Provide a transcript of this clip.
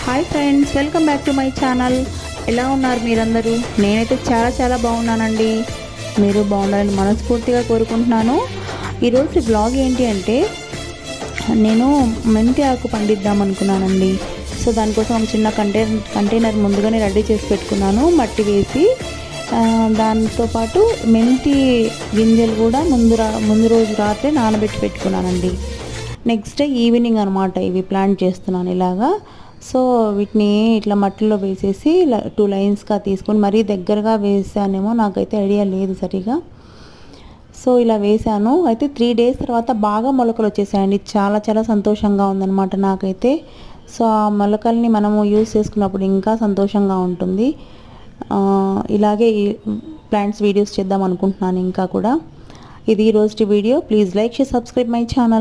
Hi friends, welcome back to my channel. ఎలా ఉన్నారు మీరందరూ? నేనైతే చాలా బాగున్నానండి. మీరు బాగుండాలని మనస్ఫూర్తిగా కోరుకుంటున్నాను. ఈరోజు బ్లాగ్ ఏంటి అంటే, నేను మెంతి ఆకు పండిద్దాం అనుకున్నానండి. సో దానికోసం ఒక చిన్న కంటైనర్ ముందుగానే రెడీ చేసి పెట్టుకున్నాను, మట్టి వేసి. దాంతోపాటు మెంతి గింజలు కూడా ముందు రోజు రాత్రే నానబెట్టి పెట్టుకున్నానండి. నెక్స్ట్ డే ఈవినింగ్ అనమాట ఇవి ప్లాంట్ చేస్తున్నాను ఇలాగా. సో వీటిని ఇట్లా మట్టిలో వేసేసి 2 లైన్స్గా తీసుకొని, మరీ దగ్గరగా వేసానేమో నాకైతే ఐడియా లేదు సరిగా. సో ఇలా వేసాను. అయితే 3 డేస్ తర్వాత బాగా మొలకలు వచ్చేసాయండి. చాలా సంతోషంగా ఉందన్నమాట నాకైతే. సో ఆ మొలకల్ని మనము యూజ్ చేసుకున్నప్పుడు ఇంకా సంతోషంగా ఉంటుంది. ఇలాగే ప్లాంట్స్ వీడియోస్ చేద్దాం అనుకుంటున్నాను ఇంకా కూడా. ఇది ఈరోజు video. Please like, share, subscribe my channel.